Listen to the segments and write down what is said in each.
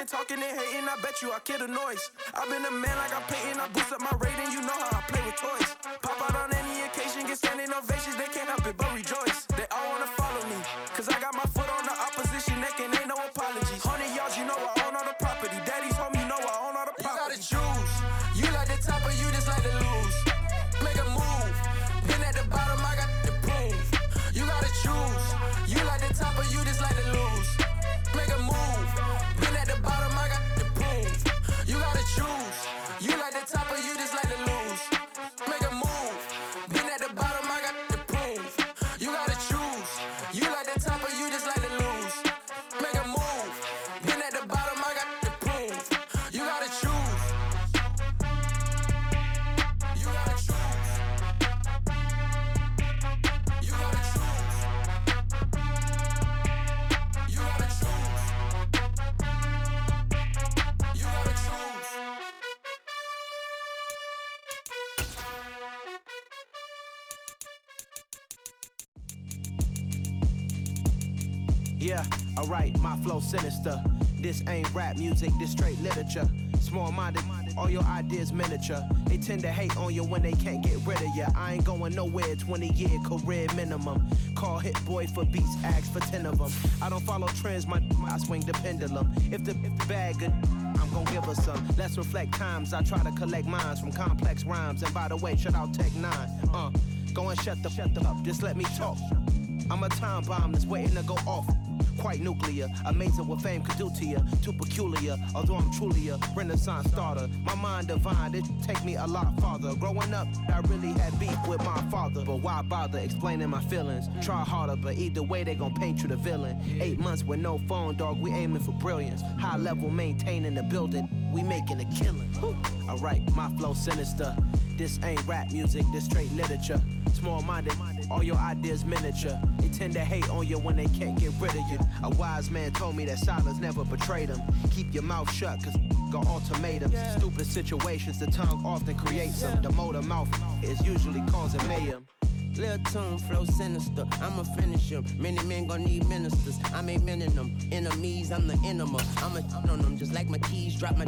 and talking and hating, I bet you I kill the noise. I've been a man like I'm Peyton, I boost up my rating, you know how I play with toys. Pop out on any occasion, get standing ovations, they can't help it but rejoice. They all wanna follow me, cause I got my foot on the opposition neck and ain't no apologies. 100 yards, you know I own all the property. Daddy's home, you know I own all the property. You gotta choose, you like the top or you just like to lose. Make a move, been at the bottom, I got the proof. You gotta choose, you like the top or you just like to lose. Make a move, been at the bottom, I got the proof. You gotta choose, you like the top or you just like to lose. Make a move, been at the bottom, I got the proof. You gotta choose, you like the top or you just like to lose. Make a move, been at the bottom, I got the proof. You gotta choose. You gotta choose. You gotta choose. You gotta choose. You gotta choose. Yeah, alright, my flow sinister. This ain't rap music, this straight literature. Small-minded, all your ideas miniature. They tend to hate on you when they can't get rid of you. I ain't going nowhere, 20-year career minimum. Call Hit Boy for beats, ask for 10 of them. I don't follow trends, I swing the pendulum. If the bag good, I'm gon' give her some. Let's reflect times, I try to collect minds from complex rhymes. And by the way, shout out Tech 9. Go and shut the up, just let me talk. I'm a time bomb that's waiting to go off. Quite nuclear, amazing what fame could do to you. Too peculiar, although I'm truly a renaissance starter. My mind divine, it take me a lot farther. Growing up, I really had beef with my father. But why bother explaining my feelings? Try harder, but either way they gon' paint you the villain. 8 months with no phone, dog, we aiming for brilliance. High level maintaining the building, we making a killing. Alright, my flow sinister. This ain't rap music, this straight literature. Small-minded, all your ideas miniature. They tend to hate on you when they can't get rid of you. A wise man told me that silence never betrayed him. Keep your mouth shut, cause got ultimatums. Stupid situations, the tongue often creates them. The motor mouth is usually causing mayhem. Lil' tune, flow sinister, I'ma finish him. Many men gon' need ministers, I ain't many them. Enemies, I'm the enema. I'ma on them just like my keys, drop my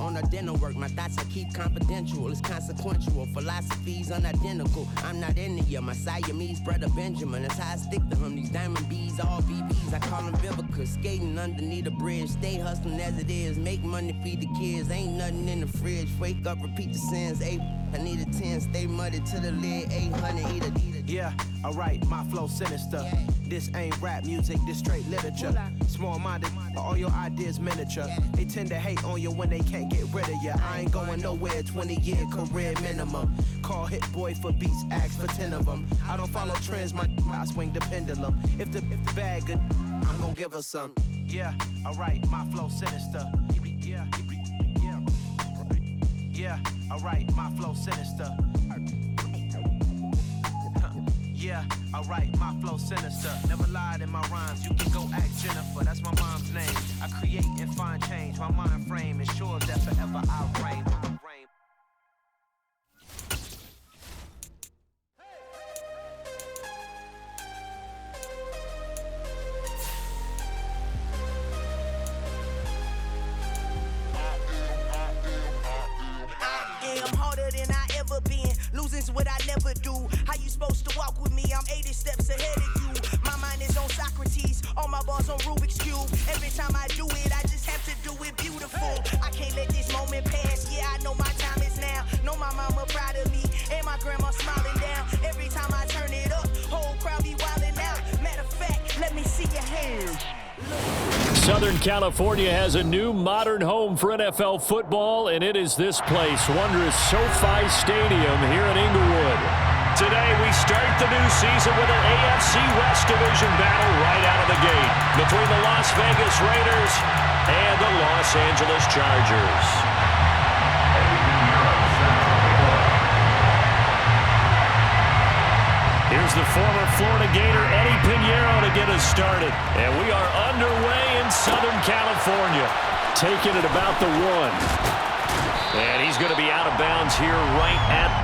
on a dinner work. My thoughts I keep confidential, it's consequential. Philosophies unidentical, I'm not into ya. My Siamese brother Benjamin, that's how I stick to him. These diamond bees, all BBs, I call them Vivica. Skating underneath the bridge, stay hustling as it is. Make money, feed the kids, ain't nothing in the fridge. Wake up, repeat the sins, I need a 10, stay muddy to the lid, 800, eat a. Yeah, alright, my flow sinister. This ain't rap music, this straight literature. Small-minded, all your ideas miniature. They tend to hate on you when they can't get rid of you. I ain't going nowhere, 20-year career minimum. Call Hit Boy for beats, ask for 10 of them. I don't follow trends, I swing the pendulum. If the bag good, I'm gon' give her some. Yeah, alright, my flow sinister. Yeah, alright, my flow sinister. Yeah, alright, my flow sinister. Never lied in my rhymes, you can go ask Jennifer, that's my mom's name. I create and find change, my mind frame ensures that forever I'll reign. I'm harder than I ever been. Losing's what I never do. How you supposed to walk with me? I'm 80 steps ahead of you. My mind is on Socrates, all my bars on Rubik's Cube. Every time I do it, I just have to do it beautiful. I can't let this moment pass. Yeah, I know my time is now. Know my mama proud of me, and my grandma smiling down. Every time I turn it up, whole crowd be wildin' out. Matter of fact, let me see your hands. Southern California has a new modern home for NFL football, and it is this place, wondrous SoFi Stadium here in Inglewood. Today, we start the new season with an AFC West Division battle right out of the gate between the Las Vegas Raiders and the Los Angeles Chargers. Here's the former Florida Gator Eddie Pinheiro to get us started. And we are underway in Southern California, taking it about the 1. And he's going to be out of bounds here right at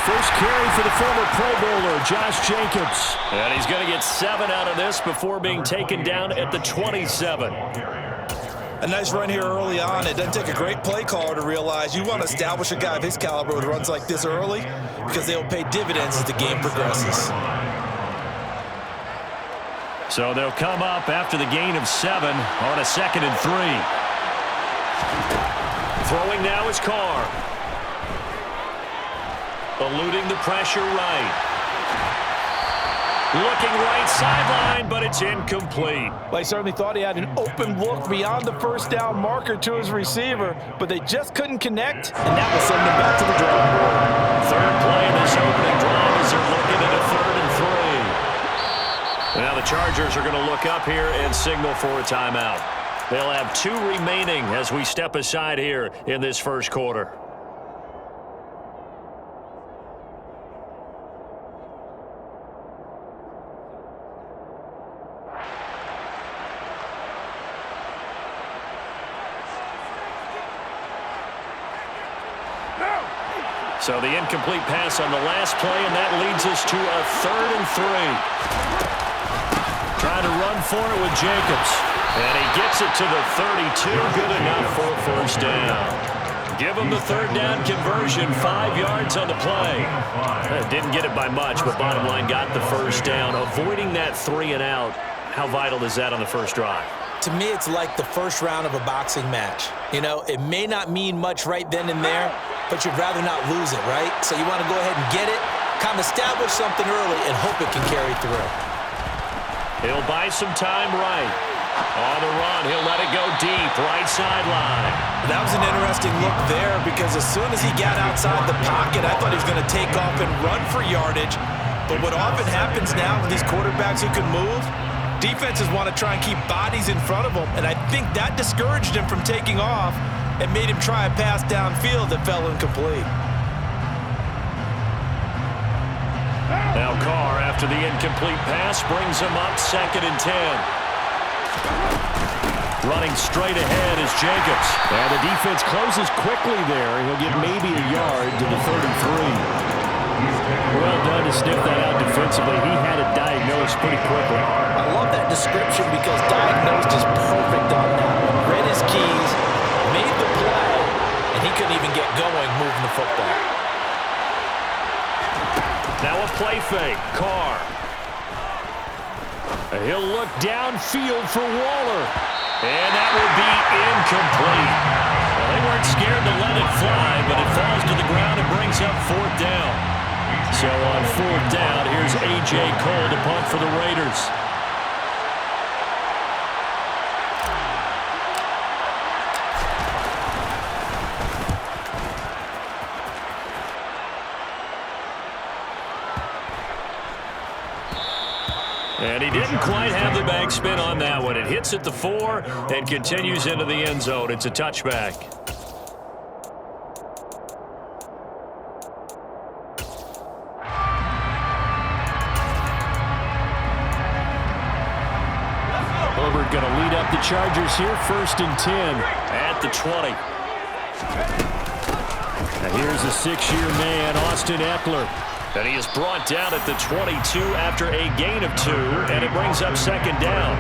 First carry for the former Pro Bowler, Josh Jacobs. And he's going to get 7 out of this before being taken down at the 27. A nice run here early on. It doesn't take a great play caller to realize you want to establish a guy of his caliber with runs like this early because they'll pay dividends as the game progresses. So they'll come up after the gain of 7 on a 2nd and 3. Throwing now is Carr. Eluding the pressure right. Looking right sideline, but it's incomplete. Well, he certainly thought he had an open look beyond the first down marker to his receiver, but they just couldn't connect, and that will send them back to the drawing board. Third play in this opening drive as they're looking at a 3rd and 3. Now the Chargers are going to look up here and signal for a timeout. They'll have 2 remaining as we step aside here in this first quarter. So the incomplete pass on the last play, and that leads us to a 3rd and 3. Trying to run for it with Jacobs. And he gets it to the 32. Good enough for a first down. Give him the 3rd down conversion. 5 yards on the play. Didn't get it by much, but bottom line got the first down. Avoiding that 3 and out. How vital is that on the first drive? To me, it's like the first round of a boxing match. You know, it may not mean much right then and there, but you'd rather not lose it, right? So you want to go ahead and get it, kind of establish something early, and hope it can carry through. He'll buy some time right. On the run, he'll let it go deep, right sideline. That was an interesting look there because as soon as he got outside the pocket, I thought he was going to take off and run for yardage. But what often happens now with these quarterbacks who can move, defenses want to try and keep bodies in front of them, and I think that discouraged him from taking off and made him try a pass downfield that fell incomplete. Now Carr, after the incomplete pass, brings him up 2nd and 10. Running straight ahead is Jacobs. And the defense closes quickly there. He'll get maybe a yard to the 33. Well done to sniff that out defensively. He had it diagnosed pretty quickly. I love that description because diagnosed is perfect on that one. Read his keys, made the play, and he couldn't even get going moving the football. Now a play fake. Carr. He'll look downfield for Waller. And that will be incomplete. Well, they weren't scared to let it fly, but it falls to the ground and brings up 4th down. So on 4th down, here's A.J. Cole to punt for the Raiders. And he didn't quite have the backspin on that one. It hits at the 4 and continues into the end zone. It's a touchback. Herbert going to lead up the Chargers here. 1st and 10 at the 20. Now here's the 6-year man, Austin Eckler. And he is brought down at the 22 after a gain of 2, and it brings up 2nd down.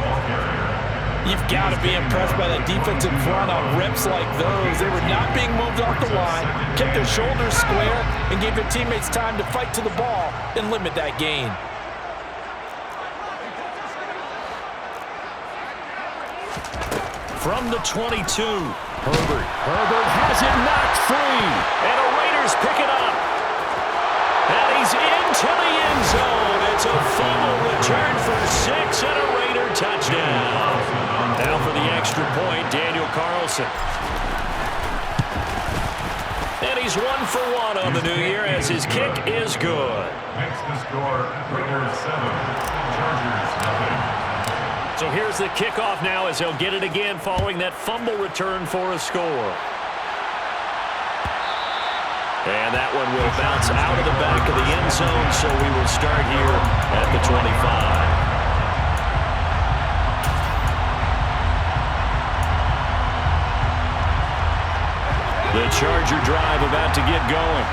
You've got to be impressed by that defensive front on reps like those. They were not being moved off the line, kept their shoulders square, and gave their teammates time to fight to the ball and limit that gain. From the 22, Herbert has it knocked free, and the Raiders pick it up. And he's into the end zone. It's a fumble return for 6 and a Raider touchdown. Now for the extra point, Daniel Carlson. And he's 1 for 1 on the new year as his kick is good. Makes the score Raiders 7, Chargers 0. So here's the kickoff now as he'll get it again following that fumble return for a score. And that one will bounce out of the back of the end zone, so we will start here at the 25. The Charger drive about to get going.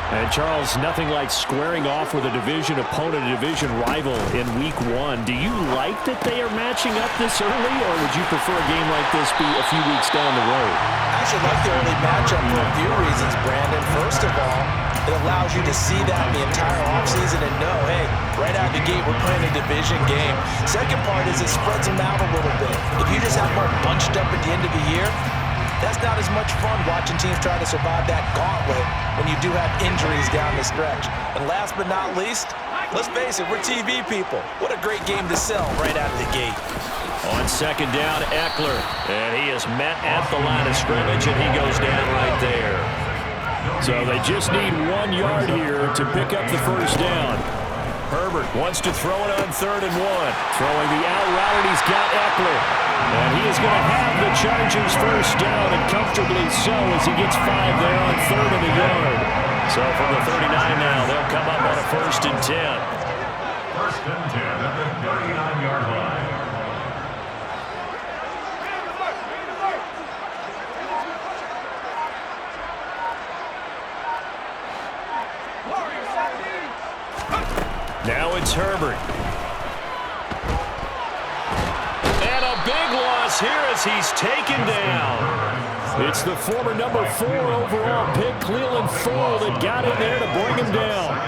And Charles, nothing like squaring off with a division opponent, a division rival in week 1. Do you like that they are matching up this early, or would you prefer a game like this be a few weeks down the road? I actually like the early matchup for a few reasons, Brandon. First of all, it allows you to see that the entire offseason and know, hey, right out of the gate, we're playing a division game. Second part is it spreads them out a little bit. If you just have more bunched up at the end of the year, that's not as much fun watching teams try to survive that gauntlet when you do have injuries down the stretch. And last but not least, let's face it, we're TV people. What a great game to sell right out of the gate. On second down, Eckler. And he is met at the line of scrimmage, and he goes down right there. So they just need 1 yard here to pick up the first down. Herbert wants to throw it on 3rd and 1. Throwing the out route, and he's got Eckler. And he is going to have the Chargers first down, and comfortably so as he gets 5 there on 3rd and a yard. So from the 39 now, they'll come up on a 1st and 10. 1st and 10 at the 39-yard line. Now it's Herbert. And a big loss here as he's taken down. It's the former number 4 overall pick, Cleveland Full, that got in there to bring him down.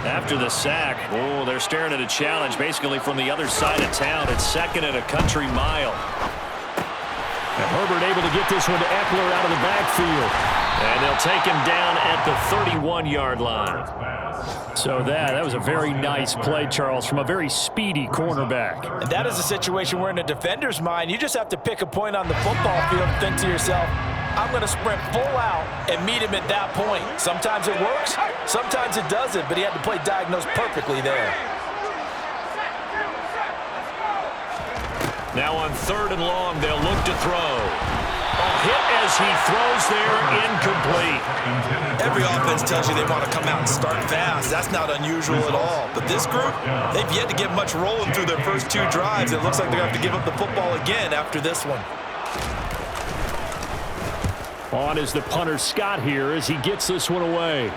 After the sack, oh, they're staring at a challenge basically from the other side of town. It's 2nd and a country mile. And Herbert able to get this one to Eckler out of the backfield. And they'll take him down at the 31-yard line. So that was a very nice play, Charles, from a very speedy cornerback. And that is a situation where in a defender's mind, you just have to pick a point on the football field and think to yourself, I'm going to sprint full out and meet him at that point. Sometimes it works, sometimes it doesn't, but he had to play diagnosed perfectly there. Now on 3rd and long, they'll look to throw. A hit as he throws there, incomplete. Every offense tells you they want to come out and start fast. That's not unusual at all. But this group, they've yet to get much rolling through their first 2 drives. It looks like they're going to have to give up the football again after this one. On is the punter, Scott, here as he gets this one away.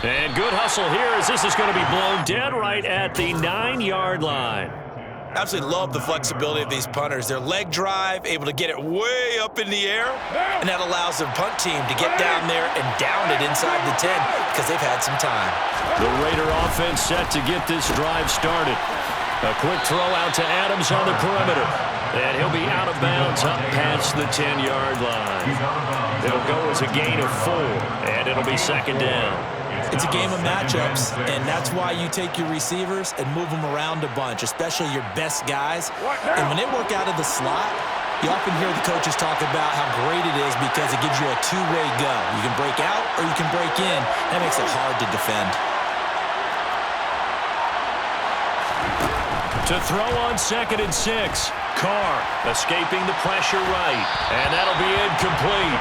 And good hustle here as this is going to be blown dead right at the 9-yard line. Absolutely love the flexibility of these punters. Their leg drive, able to get it way up in the air, and that allows their punt team to get down there and down it inside the 10 because they've had some time. The Raider offense set to get this drive started. A quick throw out to Adams on the perimeter. And he'll be out of bounds up past the 10-yard line. It'll go as a gain of 4, and it'll be 2nd down. It's a game of matchups, and that's why you take your receivers and move them around a bunch, especially your best guys. And when they work out of the slot, you often hear the coaches talk about how great it is because it gives you a 2-way go. You can break out or you can break in. That makes it hard to defend. To throw on 2nd and 6. Carr escaping the pressure right, and that'll be incomplete.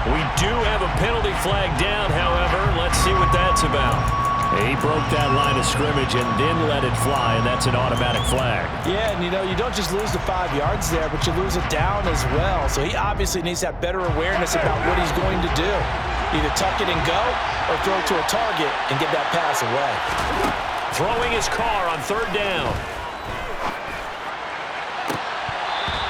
We do have a penalty flag down, however. Let's see what that's about. He broke that line of scrimmage and then let it fly, and that's an automatic flag. Yeah, and you don't just lose the 5 yards there, but you lose it down as well. So he obviously needs to have better awareness about what he's going to do. Either tuck it and go or throw it to a target and get that pass away. Throwing his Carr on 3rd down.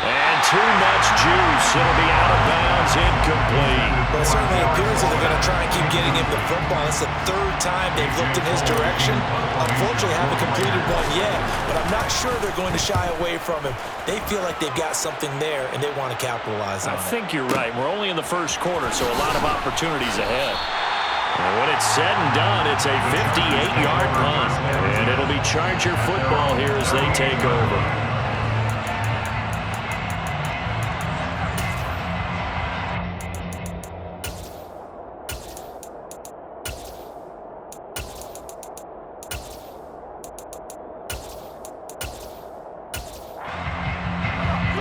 And too much juice. It'll be out of bounds, incomplete. Well, it certainly appears that they're going to try and keep getting him the football. It's the 3rd time they've looked in his direction. Unfortunately, haven't completed one yet, but I'm not sure they're going to shy away from him. They feel like they've got something there, and they want to capitalize on it. I think you're right. We're only in the first quarter, so a lot of opportunities ahead. And when it's said and done, it's a 58-yard punt, and it'll be Charger football here as they take over.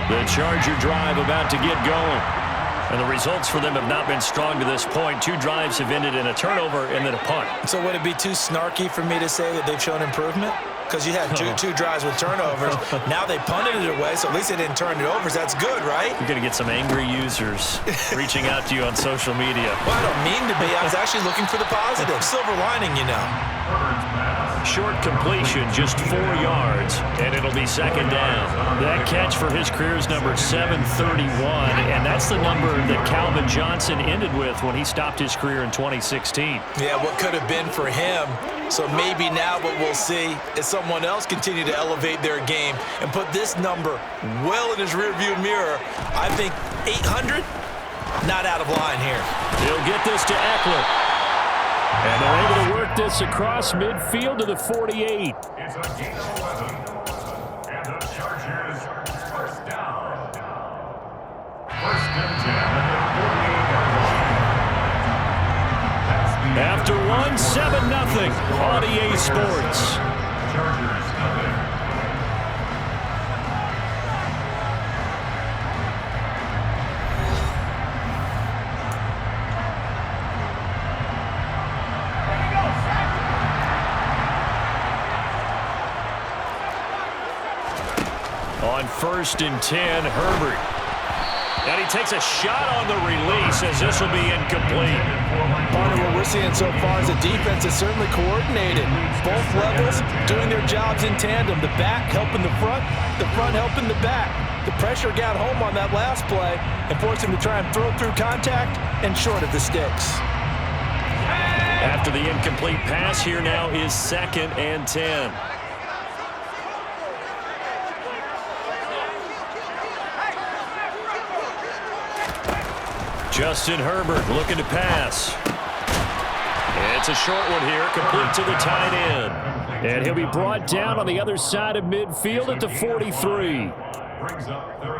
The Charger drive about to get going. And the results for them have not been strong to this point. 2 drives have ended in a turnover and then a punt. So would it be too snarky for me to say that they've shown improvement? because you had two drives with turnovers. Now they punted it away, so at least they didn't turn it over. So that's good, right? You're going to get some angry users reaching out to you on social media. Well, I don't mean to be. I was actually looking for the positive. Silver lining, you know. Short completion, just 4 yards, and it'll be second down. That catch for his career is number 731, and that's the number that Calvin Johnson ended with when he stopped his career in 2016. Yeah, what could have been for him. So maybe now what we'll see is someone else continue to elevate their game and put this number well in his rearview mirror. I think 800, not out of line here. He'll get this to Eckler. And they're able to work this across midfield to the 48. It's a gain of 11. And the Chargers first down. First and 10 at the 48-yard line. After 7-0 on EA Sports. Chargers nothing. On 1st and 10, Herbert. And he takes a shot on the release as this will be incomplete. Part of what we're seeing so far is the defense is certainly coordinated. Both levels doing their jobs in tandem. The back helping the front helping the back. The pressure got home on that last play and forced him to try and throw through contact and short of the sticks. After the incomplete pass, here now is 2nd and 10. Justin Herbert looking to pass. It's a short one here, complete to the tight end. And he'll be brought down on the other side of midfield at the 43.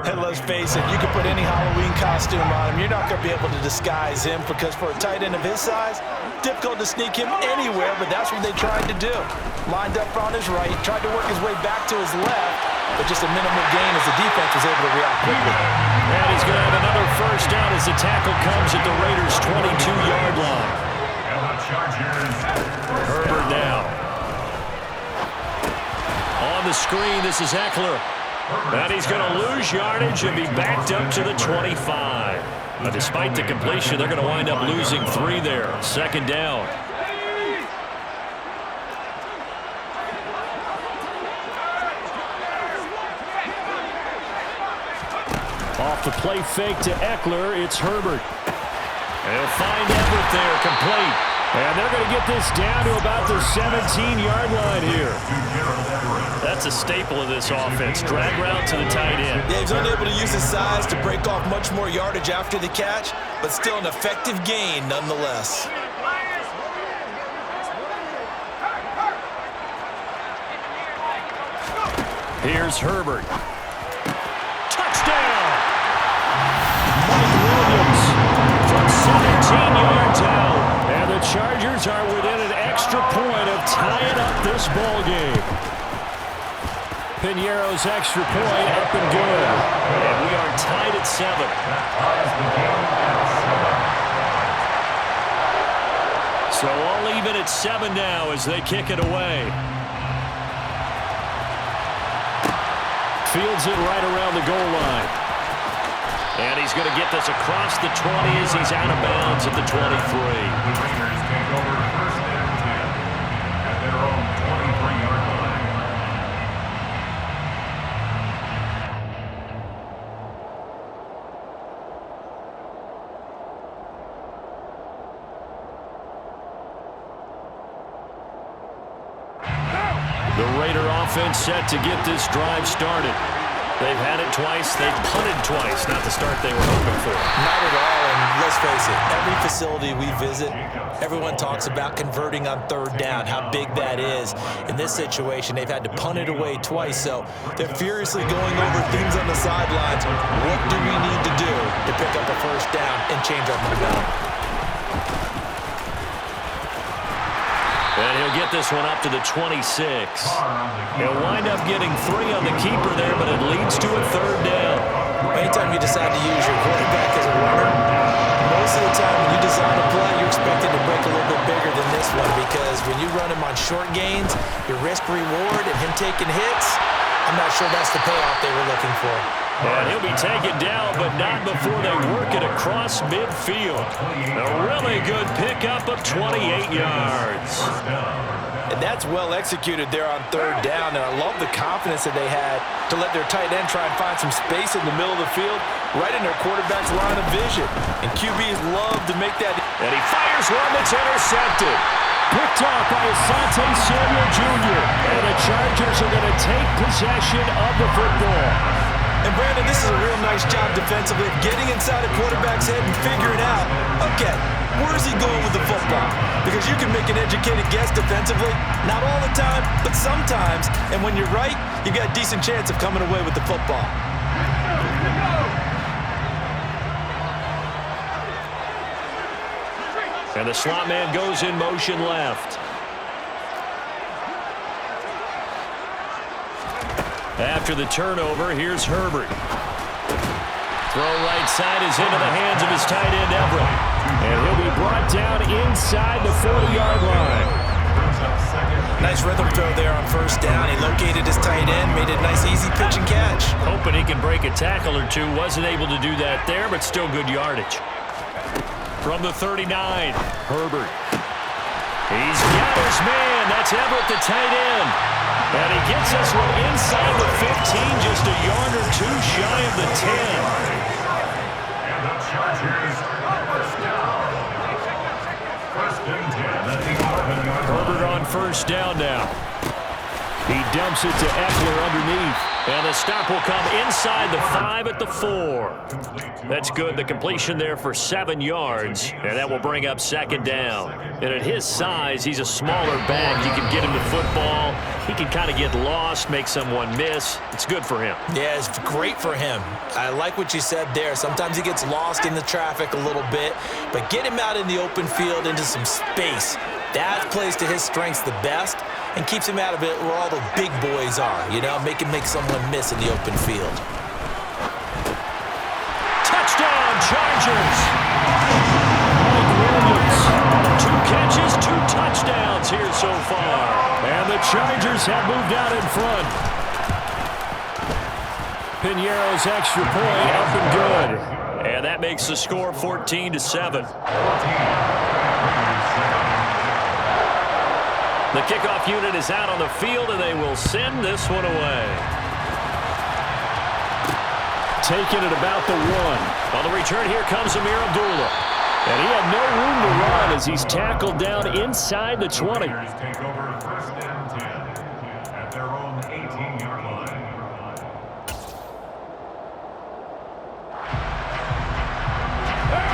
And let's face it, you can put any Halloween costume on him. You're not going to be able to disguise him because for a tight end of his size, difficult to sneak him anywhere, but that's what they tried to do. Lined up on his right, tried to work his way back to his left, but just a minimal gain as the defense was able to react quickly. And he's going to have another first down as the tackle comes at the Raiders' 22-yard line. Herbert now. On the screen, this is Eckler. And he's going to lose yardage and be backed up to the 25. But despite the completion, they're going to wind up losing 3 there. 2nd down. Off the play fake to Eckler, it's Herbert. And he'll find Everett there, complete. And they're going to get this down to about the 17-yard line here. That's a staple of this offense. Drag route to the tight end. Yeah, he's unable to use his size to break off much more yardage after the catch, but still an effective gain nonetheless. Here's Herbert. Touchdown! Mike Williams from 17 yards out. And the Chargers are within an extra point of tying up this ball game. Piñeiro's extra point up and good. And we are tied at 7. So all even at 7 now as they kick it away. Fields it right around the goal line. And he's going to get this across the 20 as he's out of bounds at the 23. The Raiders take over 1st and 10 at their own 23-yard line. The Raider offense set to get this drive started. They've had it twice. They've punted twice. Not the start they were hoping for. Not at all, and let's face it, every facility we visit, everyone talks about converting on 3rd down, how big that is. In this situation, they've had to punt it away twice, so they're furiously going over things on the sidelines. What do we need to do to pick up a 1st down and change our momentum? And he'll get this one up to the 26. He'll wind up getting 3 on the keeper there, but it leads to a 3rd down. Anytime you decide to use your quarterback as a runner, most of the time when you design a play, you're expected to break a little bit bigger than this one because when you run him on short gains, your risk-reward and him taking hits, I'm not sure that's the payoff they were looking for. And he'll be taken down, but not before they work it across midfield. A really good pickup of 28 yards. And that's well executed there on third down, and I love the confidence that they had to let their tight end try and find some space in the middle of the field, right in their quarterback's line of vision. And QBs love to make that. And he fires one that's intercepted. Picked off by Asante Samuel Jr. And the Chargers are going to take possession of the football. And Brandon, this is a real nice job defensively of getting inside a quarterback's head and figuring out, okay, where is he going with the football? Because you can make an educated guess defensively, not all the time, but sometimes. And when you're right, you've got a decent chance of coming away with the football. And the slot man goes in motion left. After the turnover, here's Herbert. Throw right side is into the hands of his tight end, Everett. And he'll be brought down inside the 40-yard line. Nice rhythm throw there on first down. He located his tight end, made it a nice, easy pitch and catch. Hoping he can break a tackle or two. Wasn't able to do that there, but still good yardage. From the 39, Herbert. He's got his man. That's Everett, the tight end. And he gets us one inside the 15, just a yard or two shy of the 10. And the Chargers, first down. First and 10 at the 11-yard line. Herbert on first down now. He dumps it to Eckler underneath. And the stop will come inside the 5 at the 4. That's good. The completion there for 7 yards. And that will bring up second down. And at his size, he's a smaller back. You can get him the football. He can kind of get lost, make someone miss. It's good for him. Yeah, it's great for him. I like what you said there. Sometimes he gets lost in the traffic a little bit. But get him out in the open field into some space. That plays to his strengths the best and keeps him out of it where all the big boys are, you know, make someone miss in the open field. Touchdown, Chargers! Mike Williams, 2 catches, 2 touchdowns here so far. And the Chargers have moved out in front. Piñeiro's extra point up and good. And that makes the score 14-7. The kickoff unit is out on the field, and they will send this one away. Taking it about the 1. On the return, here comes Amir Abdullah. And he had no room to run as he's tackled down inside the 20. Take over first and 10 at their own 18-yard line.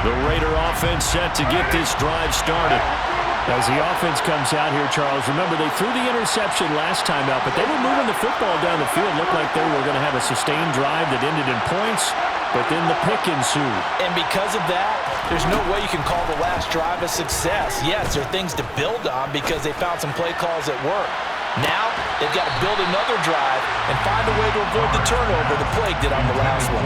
The Raider offense set to get this drive started. As the offense comes out here, Charles, remember they threw the interception last time out, but they were moving the football down the field. Looked like they were going to have a sustained drive that ended in points, but then the pick ensued. And because of that, there's no way you can call the last drive a success. Yes, there are things to build on because they found some play calls that work. Now, they've got to build another drive and find a way to avoid the turnover the Plague did on the last one.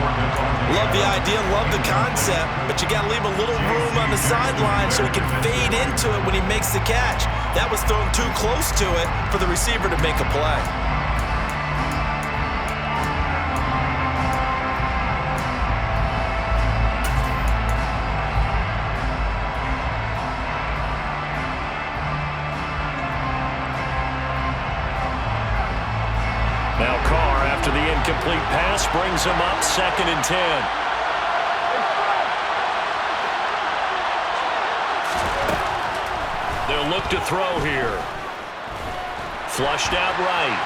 Love the idea, love the concept, but you got to leave a little room on the sideline so he can fade into it when he makes the catch. That was thrown too close to it for the receiver to make a play. Now Carr, after the incomplete pass, brings him up 2nd and 10. They'll look to throw here. Flushed out right.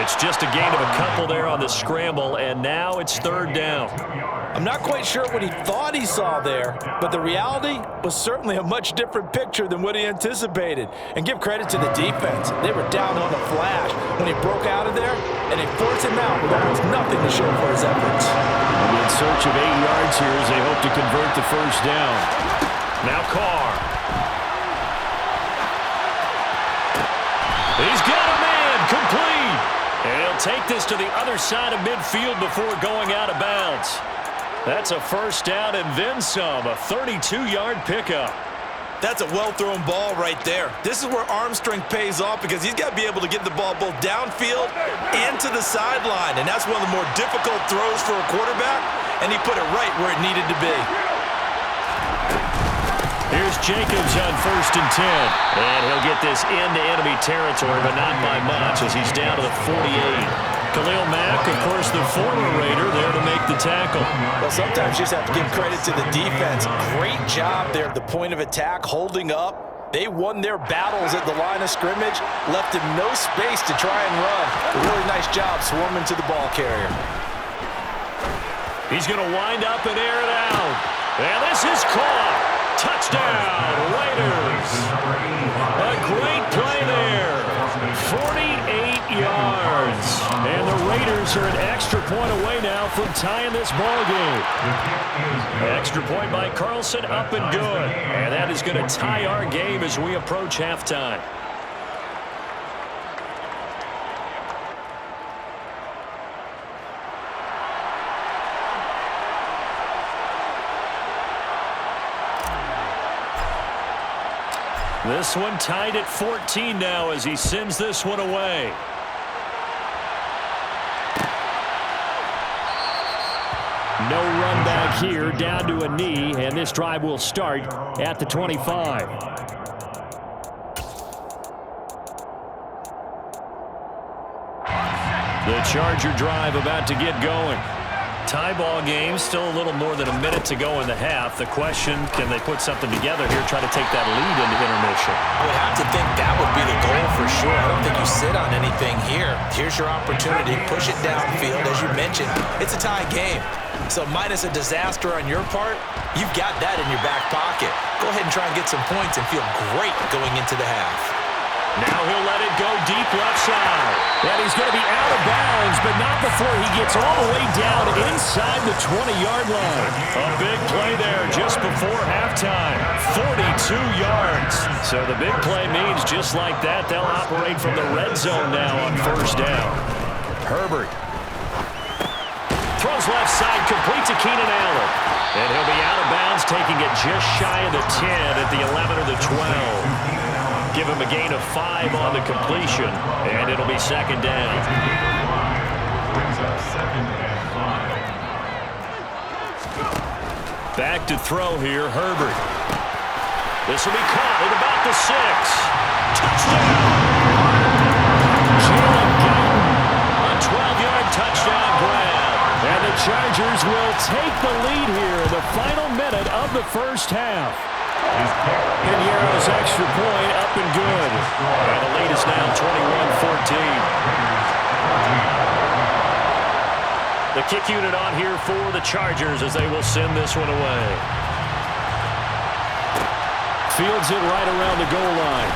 It's just a gain of a couple there on the scramble, and now it's 3rd down. I'm not quite sure what he thought he saw there, but the reality was certainly a much different picture than what he anticipated. And give credit to the defense. They were down on the flash when he broke out of there, and they forced him out with almost nothing to show for his efforts. And in search of 8 yards here as they hope to convert the 1st down. Now Carr. He's got a man, complete. And he'll take this to the other side of midfield before going out of bounds. That's a 1st down and then some, a 32-yard pickup. That's a well-thrown ball right there. This is where arm strength pays off because he's got to be able to get the ball both downfield and to the sideline, and that's one of the more difficult throws for a quarterback, and he put it right where it needed to be. Here's Jacobs on 1st and 10. And he'll get this into enemy territory, but not by much as he's down to the 48. Khalil Mack, of course, the former Raider, there to make the tackle. Well, sometimes you just have to give credit to the defense. Great job there at the point of attack, holding up. They won their battles at the line of scrimmage, left him no space to try and run. A really nice job swarming to the ball carrier. He's going to wind up and air it out. And this is caught. Touchdown, Raiders. A great play there. 48 yards. And the Raiders are an extra point away now from tying this ball game. Extra point by Carlson, up and good. And that is going to tie our game as we approach halftime. This one tied at 14 now as he sends this one away. No run back here, down to a knee, and this drive will start at the 25. The Charger drive about to get going. Tie ball game, still a little more than a minute to go in the half. The question, can they put something together here, try to take that lead into intermission? I would have to think that would be the goal for sure. I don't think you sit on anything here. Here's your opportunity. Push it downfield. As you mentioned, it's a tie game. So minus a disaster on your part, you've got that in your back pocket. Go ahead and try and get some points and feel great going into the half. Now he'll let it go deep left side. And he's going to be out of bounds, but not before he gets all the way down inside the 20-yard line. A big play there just before halftime. 42 yards. So the big play means just like that, they'll operate from the red zone now on 1st down. Herbert throws left side, complete to Keenan Allen. And he'll be out of bounds, taking it just shy of the 10 at the 11 or the 12. Give him a gain of 5 on the completion, and it'll be 2nd down. Back to throw here, Herbert. This will be caught at about the 6. Touchdown! Jalen Guyton, a 12-yard touchdown grab. And the Chargers will take the lead here in the final minute of the 1st half. Piñeiro's extra point up and good. And the lead is now 21-14. The kick unit on here for the Chargers as they will send this one away. Fields it right around the goal line.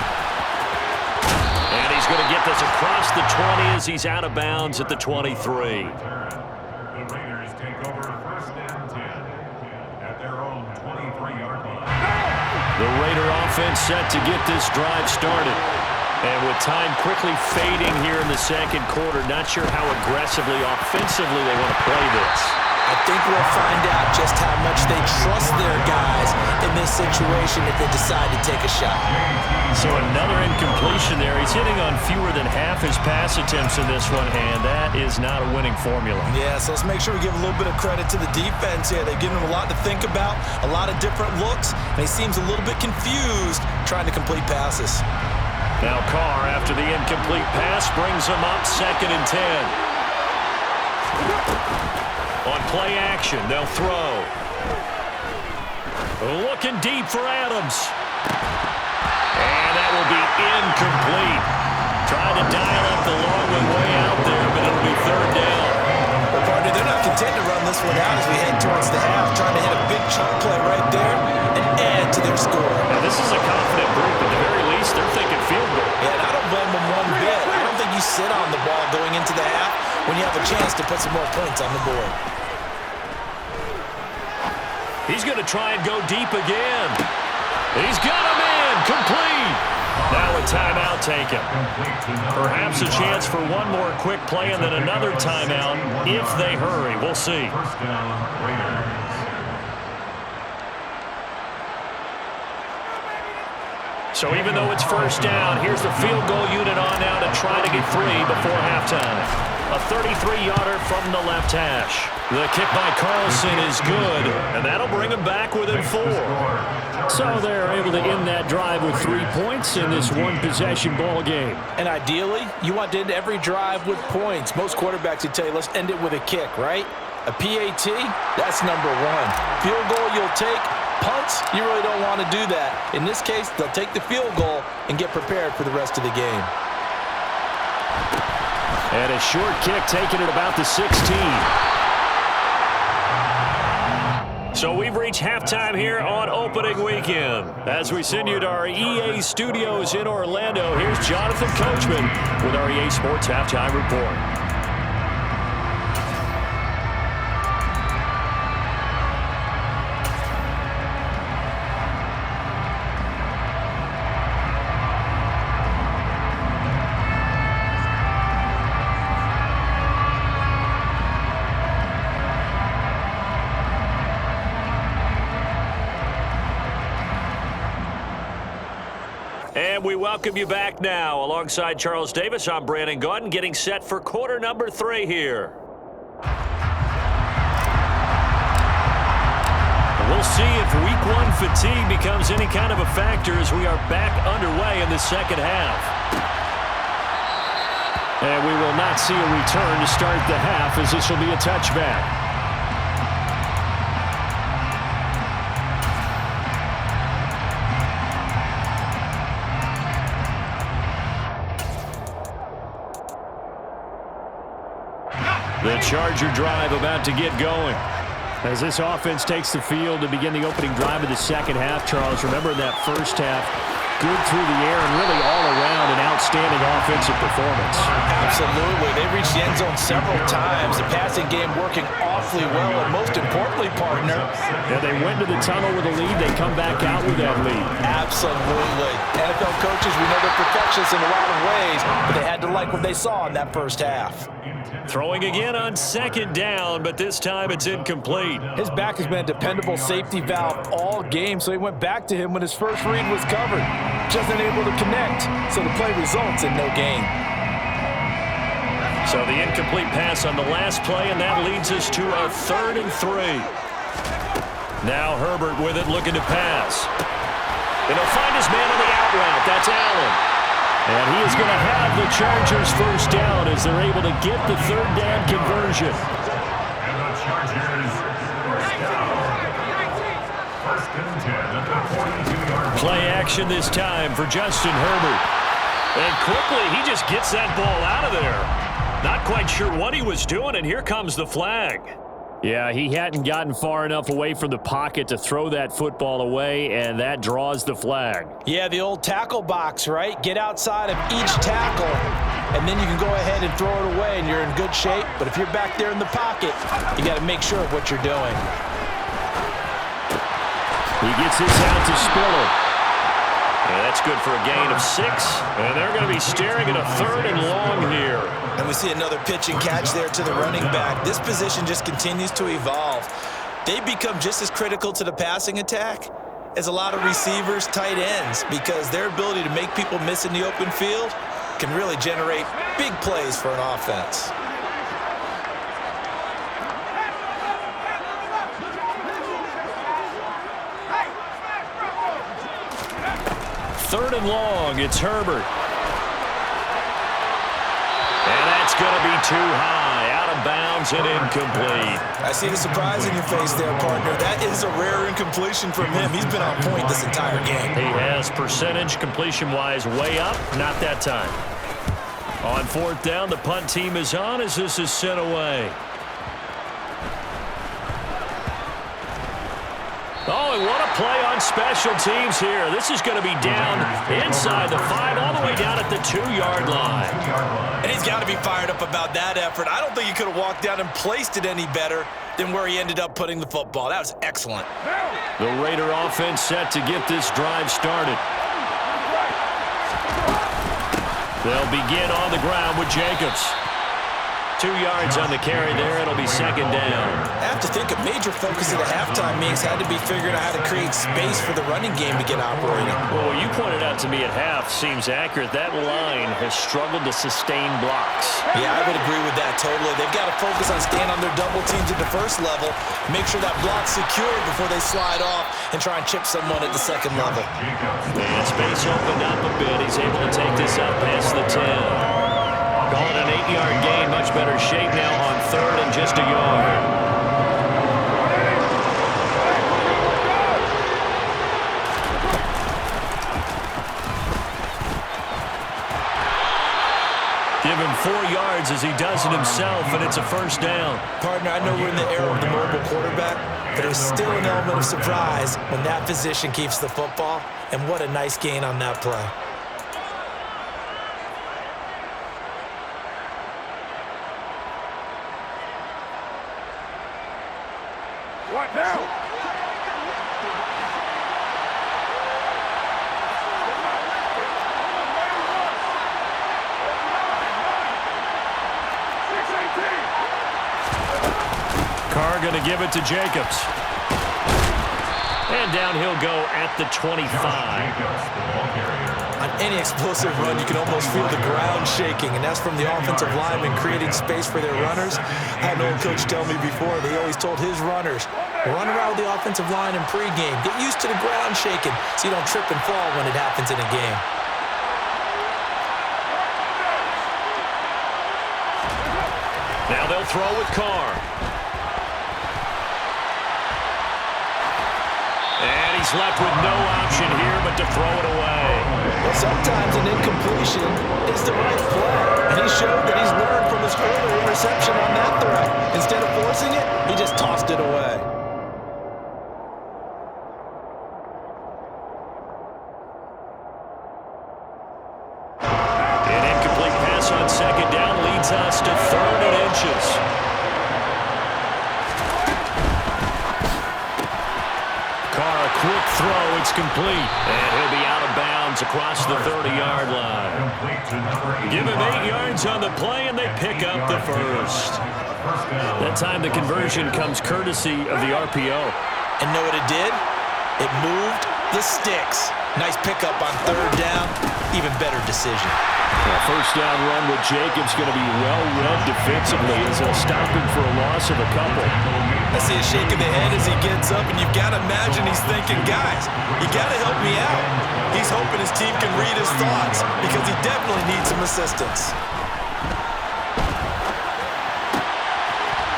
And he's going to get this across the 20 as he's out of bounds at the 23. The Raiders take over 1st and 10 at their own 23-yard line. The Raider offense set to get this drive started. And with time quickly fading here in the 2nd quarter, not sure how aggressively, offensively they want to play this. I think we'll find out just how much they trust their guys in this situation if they decide to take a shot. So another incompletion there. He's hitting on fewer than half his pass attempts in this one, and that is not a winning formula. Yeah, so let's make sure we give a little bit of credit to the defense here. They've given him a lot to think about, a lot of different looks, and he seems a little bit confused trying to complete passes. Now Carr, after the incomplete pass, brings him up 2nd and 10. On play action, they'll throw. Looking deep for Adams. And that will be incomplete. Trying to dial up the long way out there, but it'll be 3rd down. Well, partner, they're not content to run this one out as we head towards the half, trying to hit a big chunk play right there and add to their score. Now, this is a confident group. At the very least, they're thinking field goal. Yeah, and I don't blame them one bit. I don't think you sit on the ball going into the half when you have a chance to put some more points on the board. He's going to try and go deep again. He's got him in. Complete. Now a timeout taken. Perhaps a chance for one more quick play and then another timeout if they hurry. We'll see. 1st down, Raiders. So even though it's first down, here's the field goal unit on now to try to get 3 before halftime. A 33-yarder from the left hash. The kick by Carlson is good, and that'll bring him back within 4. So they're able to end that drive with 3 points in this one-possession ball game. And ideally, you want to end every drive with points. Most quarterbacks would tell you, let's end it with a kick, right? A PAT, that's number 1. Field goal you'll take. Punts, you really don't want to do that. In this case, they'll take the field goal and get prepared for the rest of the game. And a short kick taken at about the 16. So we've reached halftime here on opening weekend. As we send you to our EA studios in Orlando, here's Jonathan Coachman with our EA Sports Halftime Report. And we welcome you back now. Alongside Charles Davis, I'm Brandon Gaudin, getting set for quarter number 3 here. We'll see if week 1 fatigue becomes any kind of a factor as we are back underway in the second half. And we will not see a return to start the half, as this will be a touchback. The Charger drive about to get going. As this offense takes the field to begin the opening drive of the second half, Charles, remember that first half, good through the air and really all around an outstanding offensive performance. Absolutely. They reached the end zone several times. The passing game working awfully well, and most importantly, partner. Yeah, they went to the tunnel with a lead. They come back out with that lead. Absolutely. NFL coaches, we know they're perfectionists in a lot of ways, but they had to like what they saw in that first half. Throwing again on second down, but this time it's incomplete. His back has been a dependable safety valve all game, so he went back to him when his first read was covered. Just unable to connect, so the play results in no gain. So the incomplete pass on the last play, and that leads us to a 3rd and 3. Now Herbert with it, looking to pass. And he'll find his man on the out route. That's Allen. And he is going to have the Chargers first down as they're able to get the 3rd down conversion. And the Chargers first down. First and 10 at the 42-yard line. Play action this time for Justin Herbert. And quickly, he just gets that ball out of there. Not quite sure what he was doing, and here comes the flag. Yeah, he hadn't gotten far enough away from the pocket to throw that football away, and that draws the flag. Yeah, the old tackle box, right? Get outside of each tackle, and then you can go ahead and throw it away, and you're in good shape. But if you're back there in the pocket, you got to make sure of what you're doing. He gets this out to Spiller. Yeah, that's good for a gain of 6, and they're going to be staring at a 3rd and long here. And we see another pitch and catch there to the running back. This position just continues to evolve. They become just as critical to the passing attack as a lot of receivers, tight ends, because their ability to make people miss in the open field can really generate big plays for an offense. Third and long, it's Herbert. And that's going to be too high, out of bounds and incomplete. I see the surprise in your face there, partner. That is a rare incompletion from him. He's been on point this entire game. He has percentage completion-wise way up, not that time. On 4th down, the punt team is on as this is sent away. Oh, and what a play on special teams here. This is going to be down inside the 5, all the way down at the 2-yard line. And he's got to be fired up about that effort. I don't think he could have walked down and placed it any better than where he ended up putting the football. That was excellent. The Raider offense set to get this drive started. They'll begin on the ground with Jacobs. 2 yards on the carry there. It'll be second down. I have to think a major focus of the halftime meetings had to be figuring out how to create space for the running game to get operating. Well, what you pointed out to me at half seems accurate. That line has struggled to sustain blocks. Yeah, I would agree with that totally. They've got to focus on staying on their double teams at the first level, make sure that block's secured before they slide off and try and chip someone at the second level. And space opened up a bit. He's able to take this up past the 10. Calling an 8-yard gain. Much better shape now on 3rd and just a yard. Give him 4 yards as he does it himself, and it's a first down. Partner, I know we're in the era of the mobile quarterback, but there's still an element of surprise when that position keeps the football, and what a nice gain on that play. What now? Carr going to give it to Jacobs. And down he'll go at the 25. On any explosive run, you can almost feel the ground shaking, and that's from the offensive linemen creating space for their runners. I had an old coach tell me before, they always told his runners, run around with the offensive line in pregame. Get used to the ground shaking so you don't trip and fall when it happens in a game. Now they'll throw with Carr. And he's left with no option here but to throw it away. Well, sometimes an incompletion is the right play, and he showed that he's learned from his earlier interception on that threat. Instead of forcing it, he just tossed it away. An incomplete pass on second down leads us to 3rd and inches. Carr, a quick throw, it's complete. And he'll be out of bounds across the 30-yard line. Give him 8 yards on the play, and they pick up the first. That time the conversion comes courtesy of the RPO. And know what it did? It moved the sticks. Nice pickup on 3rd down. Even better decision. A first down run with Jacobs going to be well-read defensively as they'll stop him for a loss of a couple. I see a shake of the head as he gets up, and you've got to imagine he's thinking, guys, you got to help me out. He's hoping his team can read his thoughts because he definitely needs some assistance.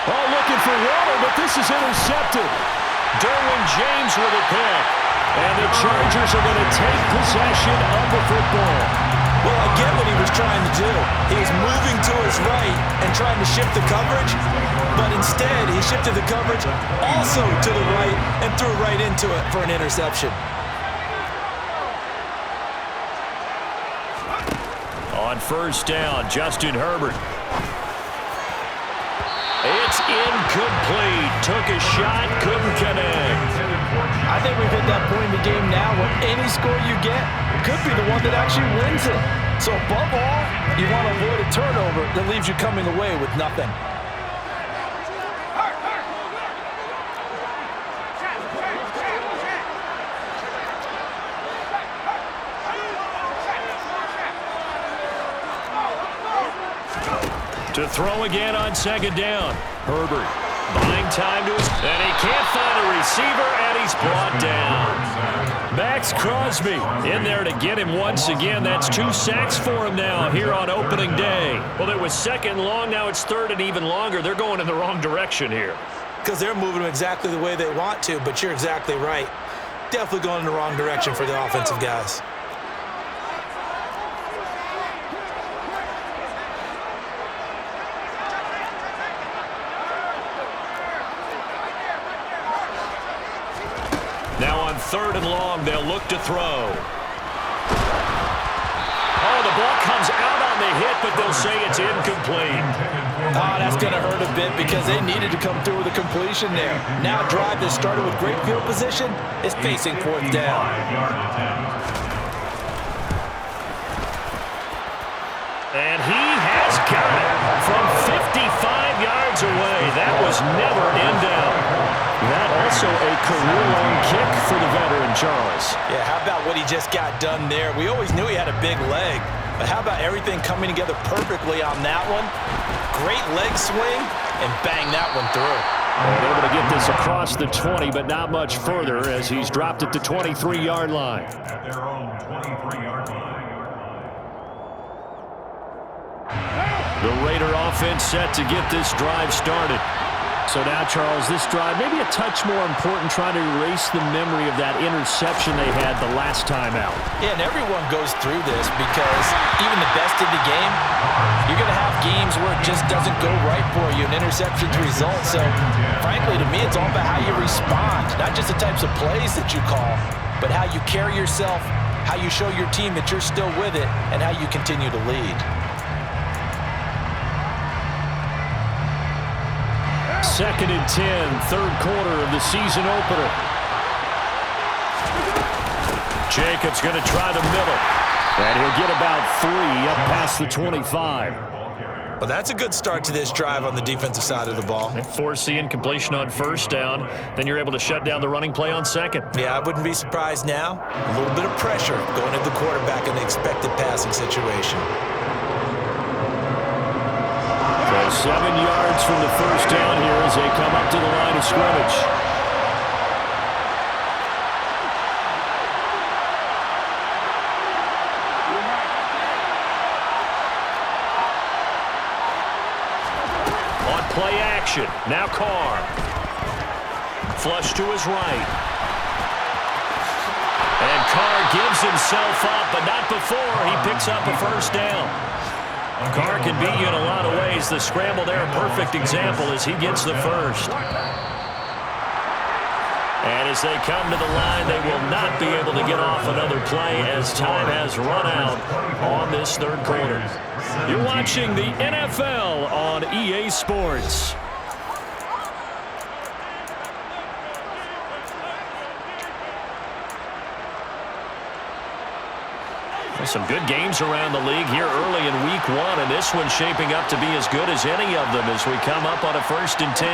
Oh, looking for Water, but this is intercepted. Derwin James with a pick. And the Chargers are going to take possession of the football. Well, I get what he was trying to do. He was moving to his right and trying to shift the coverage, but instead he shifted the coverage also to the right and threw right into it for an interception. On first down, Justin Herbert. It's incomplete. Took a shot, couldn't connect. I think we've hit that point in the game now where any score you get could be the one that actually wins it. So above all, you want to avoid a turnover that leaves you coming away with nothing. To throw again on second down. Herbert buying time to his, and he can't find a receiver, and he's brought down. Max Crosby in there to get him once again. That's 2 sacks for him now here on opening day. Well, it was 2nd and long. Now it's 3rd and even longer. They're going in the wrong direction here. Because they're moving them exactly the way they want to, but you're exactly right. Definitely going in the wrong direction for the offensive guys. Now on 3rd and long, they'll look to throw. Oh, the ball comes out on the hit, but they'll say it's incomplete. Oh, that's going to hurt a bit because they needed to come through with a completion there. Now a drive that started with great field position is facing 4th down. And he has got it from 55. yards away. That was never in doubt. That also a career-long kick for the veteran, Charles. Yeah, how about what he just got done there? We always knew he had a big leg, but how about everything coming together perfectly on that one? Great leg swing, and bang that one through. And able to get this across the 20, but not much further as he's dropped at the 23-yard line. At their own 23-yard line. The Raider offense set to get this drive started. So now, Charles, this drive maybe a touch more important, trying to erase the memory of that interception they had the last time out. Yeah, and everyone goes through this because even the best in the game, you're going to have games where it just doesn't go right for you, and interceptions result. So, frankly, to me, it's all about how you respond, not just the types of plays that you call, but how you carry yourself, how you show your team that you're still with it, and how you continue to lead. Second and 10, third quarter of the season opener. Jacobs going to try the middle. And he'll get about 3 up past the 25. Well, that's a good start to this drive on the defensive side of the ball. And force the incompletion on first down. Then you're able to shut down the running play on second. Yeah, I wouldn't be surprised now. A little bit of pressure going at the quarterback in the expected passing situation. So 7 yards from the first down here as they come up to the line of scrimmage. On play action, now Carr. Flush to his right. And Carr gives himself up, but not before he picks up a first down. Carr can beat you in a lot of ways. The scramble there, a perfect example as he gets the first. And as they come to the line, they will not be able to get off another play as time has run out on this third quarter. You're watching the NFL on EA Sports. Some good games around the league here early in week 1, and this one's shaping up to be as good as any of them as we come up on a 1st and 10.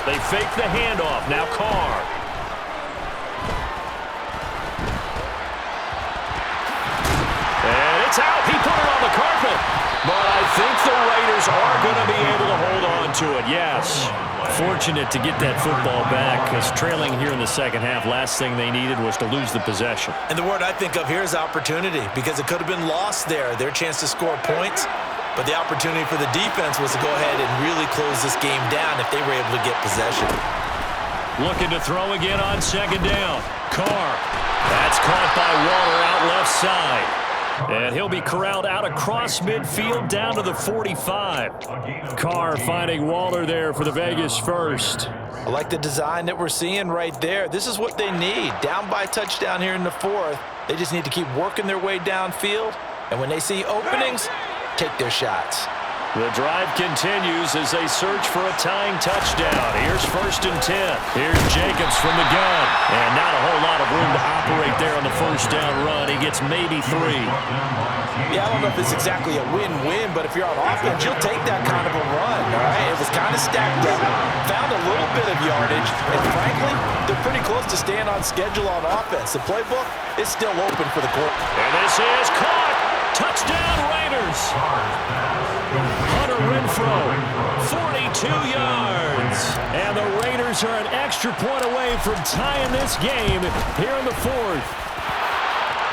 They fake the handoff. Now Carr. And it's out. He put it on the carpet. But I think the Raiders are going to be able to hold on to it. Yes. Fortunate to get that football back, because trailing here in the second half, last thing they needed was to lose the possession. And the word I think of here is opportunity, because it could have been lost there, their chance to score points. But the opportunity for the defense was to go ahead and really close this game down if they were able to get possession. Looking to throw again on second down. Carr. That's caught by Waller out left side. And he'll be corralled out across midfield down to the 45. Carr finding Waller there for the Vegas first. I like the design that we're seeing right there. This is what they need. Down by touchdown here in the 4th. They just need to keep working their way downfield. And when they see openings, take their shots. The drive continues as they search for a tying touchdown. Here's 1st and 10. Here's Jacobs from the gun. And not a whole lot of room to operate there on the first down run. He gets maybe 3. Yeah, I don't know if it's exactly a win-win, but if you're on offense, you'll take that kind of a run, all right? It was kind of stacked up, found a little bit of yardage, and frankly, they're pretty close to staying on schedule on offense. The playbook is still open for the quarter. And this is caught. Touchdown, Raiders. Hunter Renfrow, 42 yards. And the Raiders are an extra point away from tying this game here in the 4th.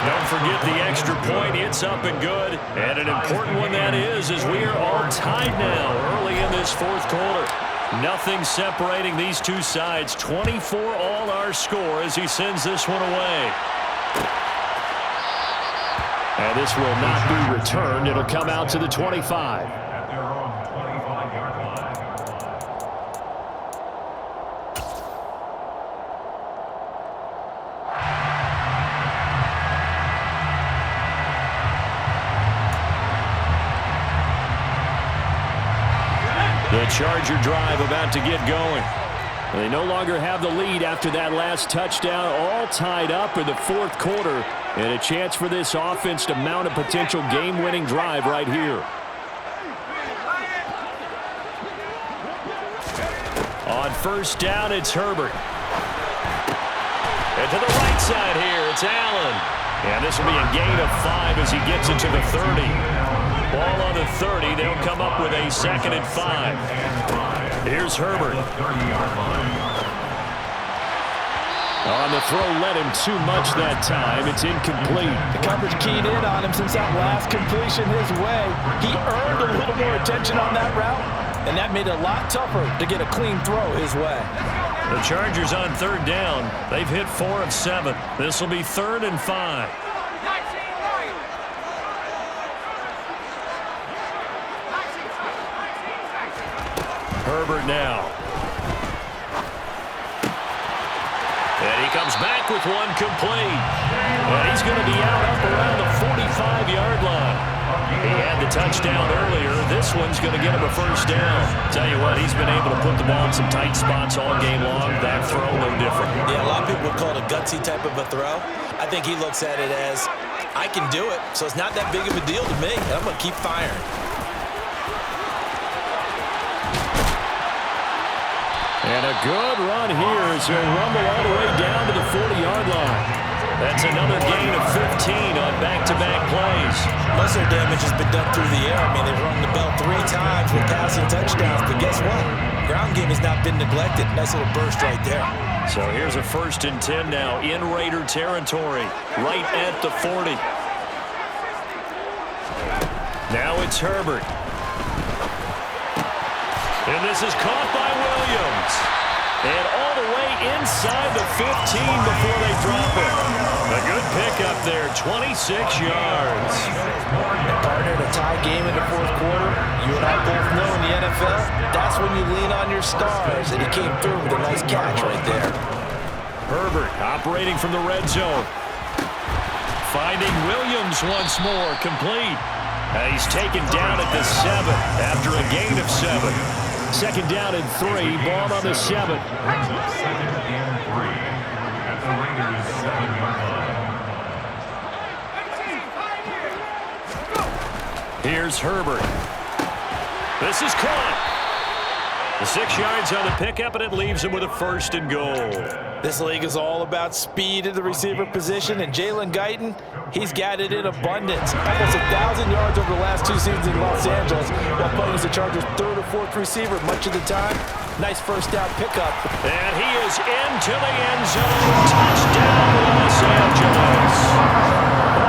Don't forget the extra point. It's up and good. And an important one that is, as we are all tied now early in this 4th quarter. Nothing separating these two sides. 24 all our score as he sends this one away. And this will not be returned. It'll come out to the 25. At their own 25-yard line. The Charger drive about to get going. They no longer have the lead after that last touchdown, all tied up in the 4th quarter, and a chance for this offense to mount a potential game-winning drive right here. On first down, it's Herbert. And to the right side here, it's Allen. And this will be a gain of 5 as he gets it to the 30. Ball on the 30. They'll come up with a 2nd and 5. Here's Herbert. On the throw, led him too much that time. It's incomplete. The coverage keyed in on him since that last completion his way. He earned a little more attention on that route, and that made it a lot tougher to get a clean throw his way. The Chargers on 3rd down. They've hit 4 of 7. This will be 3rd and 5. Herbert now. And he comes back with one complete. And he's going to be out up around the 45-yard line. He had the touchdown earlier. This one's going to get him a first down. Tell you what, he's been able to put the ball in some tight spots all game long. That throw, no different. Yeah, a lot of people would call it a gutsy type of a throw. I think he looks at it as, I can do it, so it's not that big of a deal to me. I'm going to keep firing. And a good run here as he'll rumble all the way down to the 40-yard line. That's another gain of 15 on back-to-back plays. Most of their damage has been done through the air. I mean, they've rung the bell 3 times with passing touchdowns, but guess what? Ground game has not been neglected. Nice little burst right there. So here's a 1st and 10 now in Raider territory, right at the 40. Now it's Herbert. And this is caught by Williams. And all the way inside the 15 before they drop it. A good pickup there, 26 yards. Partner in a tie game in the 4th quarter. You and I both know in the NFL, that's when you lean on your stars. And he came through with a nice catch right there. Herbert operating from the red zone. Finding Williams once more, complete. And he's taken down at the 7 after a gain of 7. 2nd down and 3, ball on the 7. 2nd and 3 at the Raiders' 7-yard line. Here's Herbert. This is caught. The 6 yards on the pickup, and it leaves him with a 1st and goal. This league is all about speed at the receiver position, and Jalen Guyton, he's got it in abundance. Almost 1,000 yards over the last 2 seasons in Los Angeles, while playing as the Chargers' 3rd or 4th receiver much of the time. Nice first down pickup. And he is into the end zone. Touchdown, Los Angeles.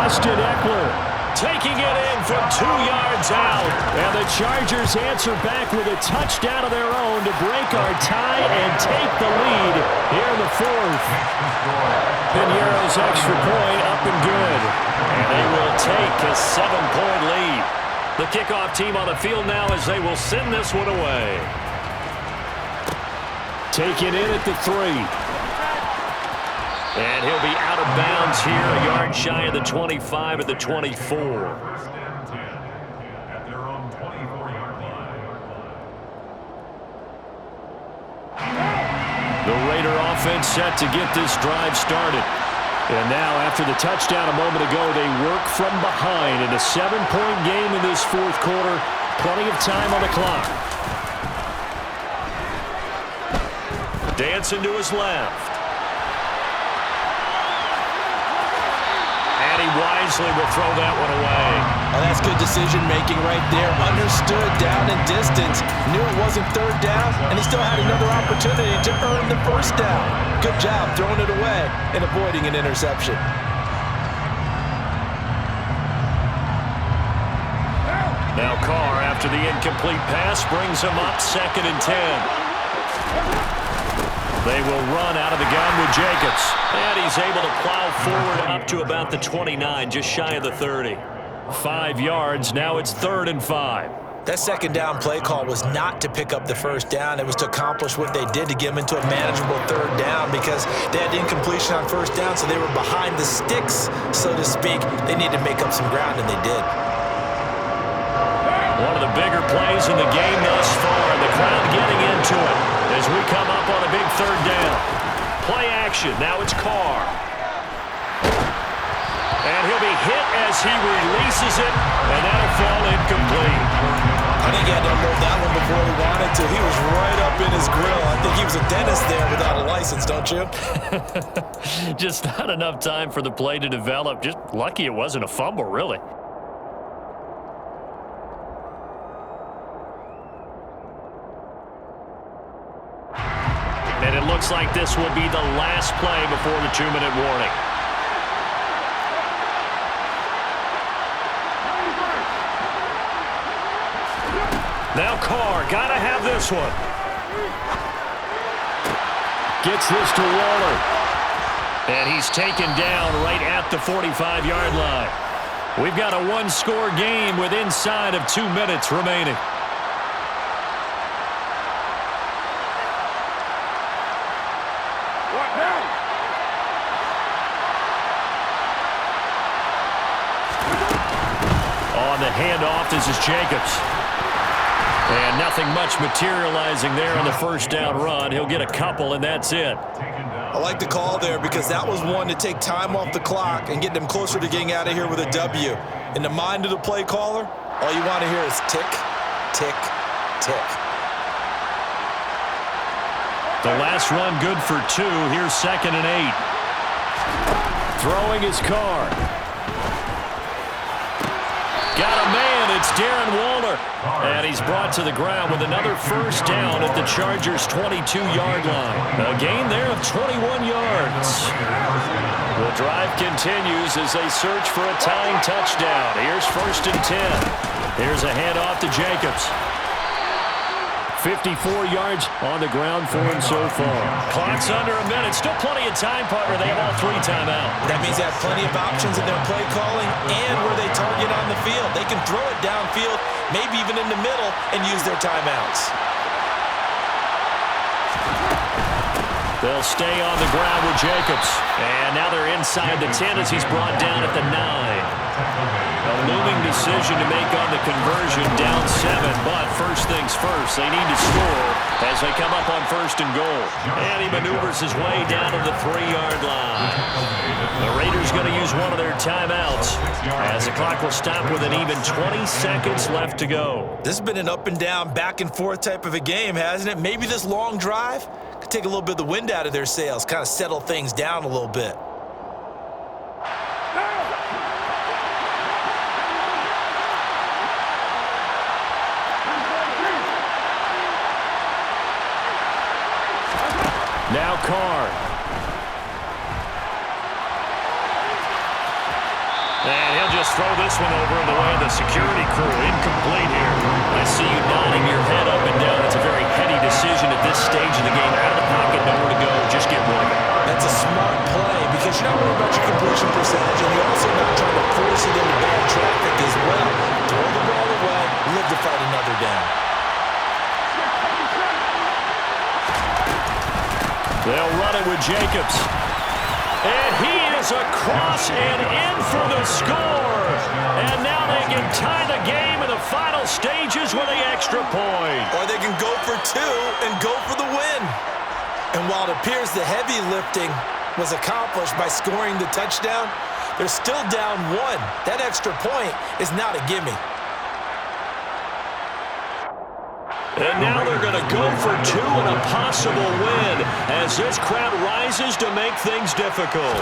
Austin Eckler taking it in from 2 yards out. And the Chargers answer back with a touchdown of their own to break our tie and take the lead here in the 4th. Piñeiro's extra point up and good. And they will take a 7-point lead. The kickoff team on the field now as they will send this one away. Taken in at the 3. And he'll be out of bounds here, a yard shy of the 25 at the 24. 1st and 10 at their own 24-yard line. The Raider offense set to get this drive started. And now, after the touchdown a moment ago, they work from behind in a 7-point game in this 4th quarter. Plenty of time on the clock. Dancing to his left. And he wisely will throw that one away. Oh, that's good decision-making right there. Understood down and distance. Knew it wasn't 3rd down, and he still had another opportunity to earn the 1st down. Good job throwing it away and avoiding an interception. Now Carr, after the incomplete pass, brings him up 2nd and 10. They will run out of the gun with Jacobs. And he's able to plow forward up to about the 29, just shy of the 30. 5 yards, now it's 3rd and 5. That 2nd down play call was not to pick up the 1st down. It was to accomplish what they did to get them into a manageable 3rd down because they had incompletion on 1st down, so they were behind the sticks, so to speak. They needed to make up some ground, and they did. One of the bigger plays in the game thus far, and the crowd getting into it as we come up on a big 3rd down. Play action, now it's Carr. And he'll be hit as he releases it, and that'll fall incomplete. I think he had to unload that one before he wanted to. He was right up in his grill. I think he was a dentist there without a license, don't you? Just not enough time for the play to develop. Just lucky it wasn't a fumble, really. And it looks like this will be the last play before the 2-minute warning. Now Carr, gotta have this one. Gets this to Waller. And he's taken down right at the 45-yard line. We've got a one-score game with inside of 2 minutes remaining. On the handoff, this is Jacobs. And nothing much materializing there on the first down run. He'll get a couple, and that's it. I like the call there because that was one to take time off the clock and get them closer to getting out of here with a W. In the mind of the play caller, all you want to hear is tick, tick, tick. The last run good for 2. Here's 2nd and 8. Throwing his Carr. Got a man. It's Darren Waller. And he's brought to the ground with another first down at the Chargers' 22-yard line. A gain there of 21 yards. The drive continues as they search for a tying touchdown. Here's 1st and 10. Here's a handoff to Jacobs. 54 yards on the ground for him so far. Clock's under a minute. Still plenty of time, partner. They have all 3 timeouts. That means they have plenty of options in their play calling and where they target on the field. They can throw it downfield, maybe even in the middle, and use their timeouts. They'll stay on the ground with Jacobs. And now they're inside the 10 as he's brought down at the 9. A looming decision to make on the conversion, down 7. But first things first, they need to score as they come up on 1st and goal. And he maneuvers his way down to the 3-yard line. The Raiders going to use one of their timeouts as the clock will stop with an even 20 seconds left to go. This has been an up and down, back and forth type of a game, hasn't it? Maybe this long drive could take a little bit of the wind out of their sails, kind of settle things down a little bit. Now Carr. And he'll just throw this one over in the way of the security crew. Incomplete here. I see you nodding your head up and down. It's a very heady decision at this stage of the game. Out of the pocket, nowhere to go. Just get rid of it. That's a smart play because you're not worried about your completion percentage, and you're also not trying to force it into bad traffic as well. Throw the ball away, live to fight another down. They'll run it with Jacobs. And he is across and in for the score. And now they can tie the game in the final stages with the extra point. Or they can go for 2 and go for the win. And while it appears the heavy lifting was accomplished by scoring the touchdown, they're still down 1. That extra point is not a gimme. And now they're going to go for 2 and a possible win as this crowd rises to make things difficult.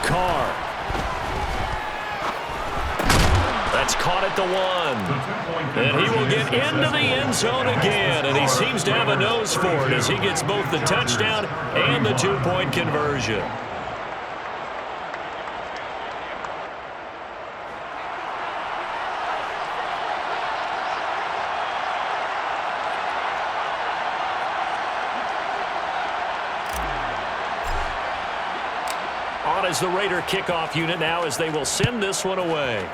Carr. That's caught at the 1. And he will get into the end zone again. And he seems to have a nose for it as he gets both the touchdown and the 2-point conversion. On as the Raider kickoff unit now as they will send this one away.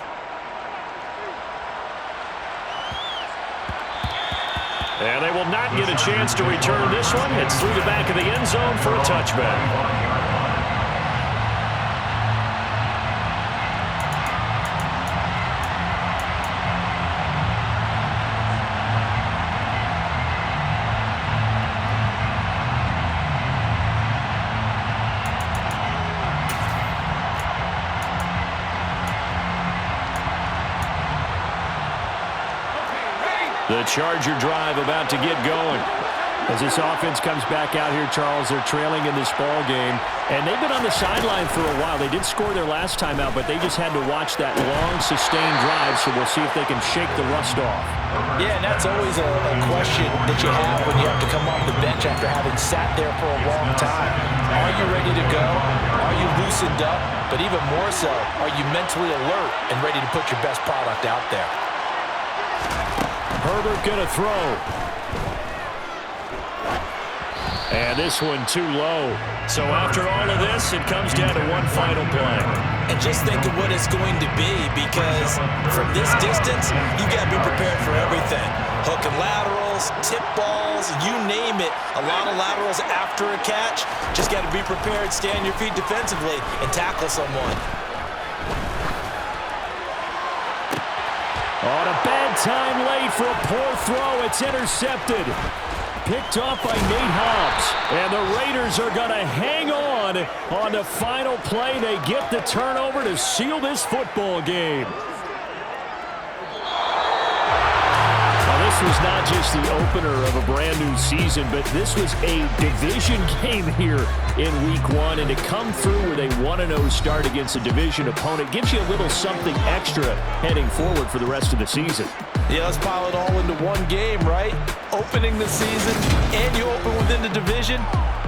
And they will not get a chance to return this one. It's through the back of the end zone for a touchback. The Charger drive about to get going. As this offense comes back out here, Charles, they're trailing in this ball game, and they've been on the sideline for a while. They did score their last time out, but they just had to watch that long, sustained drive, so we'll see if they can shake the rust off. Yeah, and that's always a question that you have when you have to come off the bench after having sat there for a long time. Are you ready to go? Are you loosened up? But even more so, are you mentally alert and ready to put your best product out there? Herbert going to throw. And this one too low. So after all of this, it comes down to one final play. And just think of what it's going to be, because from this distance, you've got to be prepared for everything. Hook and laterals, tip balls, you name it. A lot of laterals after a catch. Just got to be prepared, stay on your feet defensively, and tackle someone. On a bad time late for a poor throw. It's intercepted. Picked off by Nate Hobbs. And the Raiders are going to hang on the final play. They get the turnover to seal this football game. Now, this was not just the opener of a brand new season, but this was a division game here in week 1. And to come through with a 1-0 start against a division opponent gives you a little something extra heading forward for the rest of the season. Yeah, let's pile it all into one game, right? Opening the season, and you open within the division.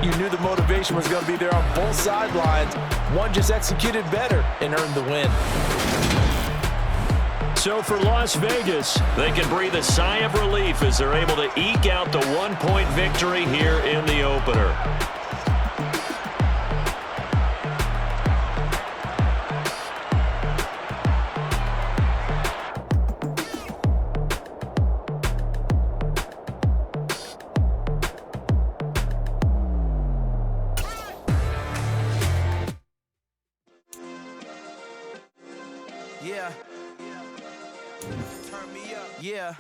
You knew the motivation was going to be there on both sidelines. One just executed better and earned the win. So for Las Vegas, they can breathe a sigh of relief as they're able to eke out the 1-point victory here in the opener. Yeah. Turn me up. Yeah.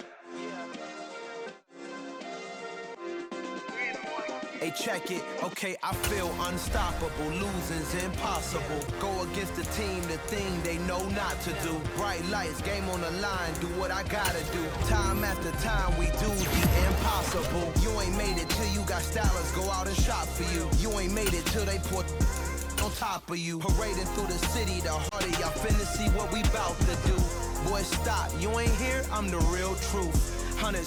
Hey, check it. Okay, I feel unstoppable. Losing's impossible. Go against the team, the thing they know not to do. Bright lights, game on the line. Do what I gotta do. Time after time, we do the impossible. You ain't made it till you got stylers go out and shop for you. You ain't made it till they put on top of you. Parading through the city, the heart of y'all finna see what we bout to do. Boy, stop. You ain't here, I'm the real truth. 100